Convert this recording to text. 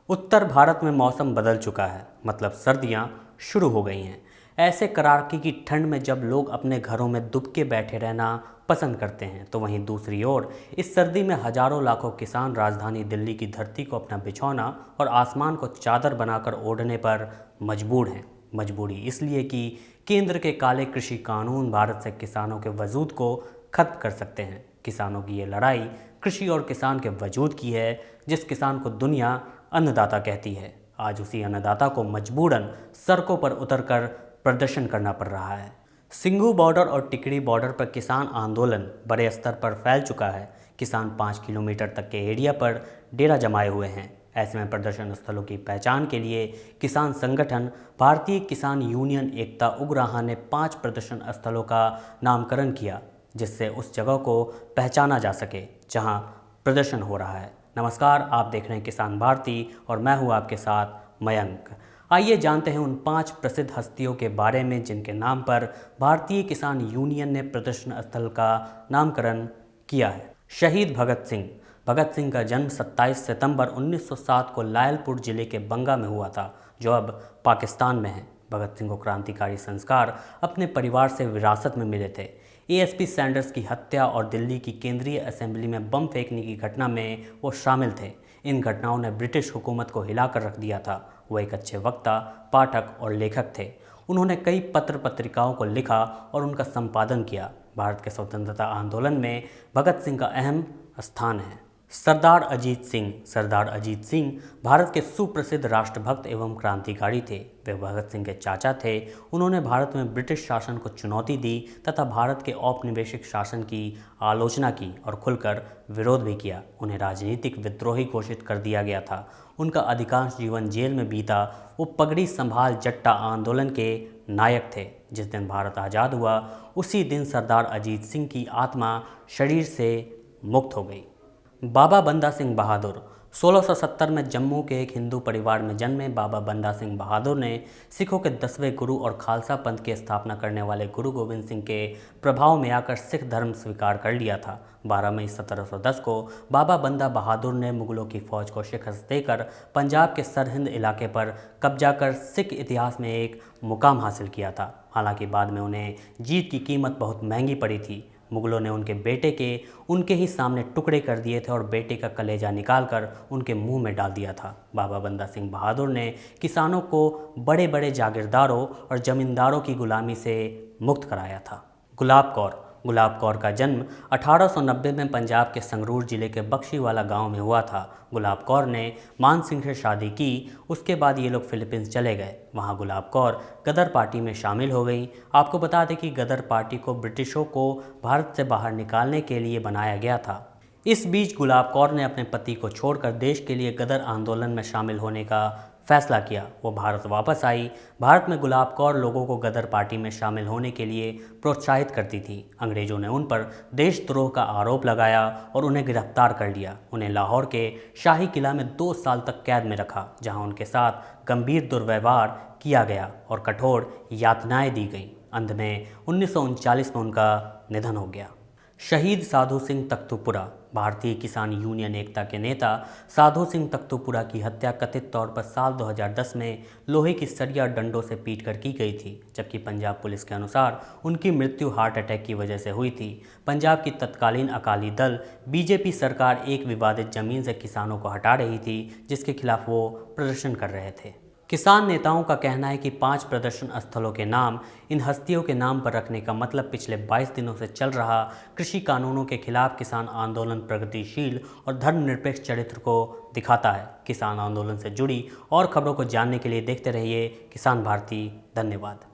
उत्तर भारत में मौसम बदल चुका है, मतलब सर्दियां शुरू हो गई हैं। ऐसे कड़ाके की ठंड में जब लोग अपने घरों में दुबके बैठे रहना पसंद करते हैं, तो वहीं दूसरी ओर इस सर्दी में हजारों लाखों किसान राजधानी दिल्ली की धरती को अपना बिछौना और आसमान को चादर बनाकर ओढ़ने पर मजबूर हैं। मजबूरी इसलिए कि केंद्र के काले कृषि कानून भारत से किसानों के वजूद को खत्म कर सकते हैं। किसानों की ये लड़ाई कृषि और किसान के वजूद की है। जिस किसान को दुनिया अन्नदाता कहती है, आज उसी अन्नदाता को मजबूरन सड़कों पर उतरकर प्रदर्शन करना पड़ रहा है। सिंघू बॉर्डर और टिकरी बॉर्डर पर किसान आंदोलन बड़े स्तर पर फैल चुका है। किसान 5 किलोमीटर तक के एरिया पर डेरा जमाए हुए हैं। ऐसे में प्रदर्शन स्थलों की पहचान के लिए किसान संगठन भारतीय किसान यूनियन एकता उग्राहा ने 5 प्रदर्शन स्थलों का नामकरण किया, जिससे उस जगह को पहचाना जा सके जहां प्रदर्शन हो रहा है। नमस्कार, आप देख रहे हैं किसान भारती और मैं हूं आपके साथ मयंक। आइए जानते हैं उन 5 प्रसिद्ध हस्तियों के बारे में जिनके नाम पर भारतीय किसान यूनियन ने प्रदर्शन स्थल का नामकरण किया है। शहीद भगत सिंह। भगत सिंह का जन्म 27 सितंबर 1907 को लायलपुर जिले के बंगा में हुआ था, जो अब पाकिस्तान में है। भगत सिंह को क्रांतिकारी संस्कार अपने परिवार से विरासत में मिले थे। एएसपी सैंडर्स की हत्या और दिल्ली की केंद्रीय असेंबली में बम फेंकने की घटना में वो शामिल थे। इन घटनाओं ने ब्रिटिश हुकूमत को हिलाकर रख दिया था। वो एक अच्छे वक्ता, पाठक और लेखक थे। उन्होंने कई पत्र पत्रिकाओं को लिखा और उनका संपादन किया। भारत के स्वतंत्रता आंदोलन में भगत सिंह का अहम स्थान है। सरदार अजीत सिंह। सरदार अजीत सिंह भारत के सुप्रसिद्ध राष्ट्रभक्त एवं क्रांतिकारी थे। वे भगत सिंह के चाचा थे। उन्होंने भारत में ब्रिटिश शासन को चुनौती दी तथा भारत के औपनिवेशिक शासन की आलोचना की और खुलकर विरोध भी किया। उन्हें राजनीतिक विद्रोही घोषित कर दिया गया था। उनका अधिकांश जीवन जेल में बीता। वो पगड़ी संभाल जट्टा आंदोलन के नायक थे। जिस दिन भारत आज़ाद हुआ, उसी दिन सरदार अजीत सिंह की आत्मा शरीर से मुक्त हो गई। बाबा बंदा सिंह बहादुर। 1670 में जम्मू के एक हिंदू परिवार में जन्मे बाबा बंदा सिंह बहादुर ने सिखों के 10वें गुरु और खालसा पंथ की स्थापना करने वाले गुरु गोविंद सिंह के प्रभाव में आकर सिख धर्म स्वीकार कर लिया था। 12 मई 1710 को बाबा बंदा बहादुर ने मुगलों की फौज को शिकस्त देकर पंजाब के सरहिंद इलाके पर कब्जा कर सिख इतिहास में एक मुकाम हासिल किया था। हालांकि बाद में उन्हें जीत की कीमत बहुत महंगी पड़ी थी। मुगलों ने उनके बेटे के उनके ही सामने टुकड़े कर दिए थे और बेटे का कलेजा निकालकर उनके मुंह में डाल दिया था। बाबा बंदा सिंह बहादुर ने किसानों को बड़े बड़े जागीरदारों और जमींदारों की गुलामी से मुक्त कराया था। गुलाब कौर। गुलाब कौर का जन्म 1890 में पंजाब के संगरूर जिले के बख्शीवाला गांव में हुआ था। गुलाब कौर ने मान सिंह से शादी की। उसके बाद ये लोग फिलीपींस चले गए। वहां गुलाब कौर गदर पार्टी में शामिल हो गई। आपको बता दें कि गदर पार्टी को ब्रिटिशों को भारत से बाहर निकालने के लिए बनाया गया था। इस बीच गुलाब कौर ने अपने पति को छोड़कर देश के लिए गदर आंदोलन में शामिल होने का फैसला किया। वो भारत वापस आई। भारत में गुलाब कौर लोगों को गदर पार्टी में शामिल होने के लिए प्रोत्साहित करती थी। अंग्रेजों ने उन पर देशद्रोह का आरोप लगाया और उन्हें गिरफ्तार कर लिया। उन्हें लाहौर के शाही किला में 2 साल तक कैद में रखा, जहां उनके साथ गंभीर दुर्व्यवहार किया गया और कठोर यातनाएं दी गईं। अंत में 1939 में उनका निधन हो गया। शहीद साधु सिंह तख्तूपुरा। भारतीय किसान यूनियन एकता के नेता साधु सिंह तख्तूपुरा की हत्या कथित तौर पर साल 2010 में लोहे की सरिया डंडों से पीटकर की गई थी, जबकि पंजाब पुलिस के अनुसार उनकी मृत्यु हार्ट अटैक की वजह से हुई थी। पंजाब की तत्कालीन अकाली दल बीजेपी सरकार एक विवादित जमीन से किसानों को हटा रही थी, जिसके खिलाफ वो प्रदर्शन कर रहे थे। किसान नेताओं का कहना है कि 5 प्रदर्शन स्थलों के नाम इन हस्तियों के नाम पर रखने का मतलब पिछले 22 दिनों से चल रहा कृषि कानूनों के खिलाफ किसान आंदोलन प्रगतिशील और धर्मनिरपेक्ष चरित्र को दिखाता है। किसान आंदोलन से जुड़ी और खबरों को जानने के लिए देखते रहिए किसान भारती। धन्यवाद।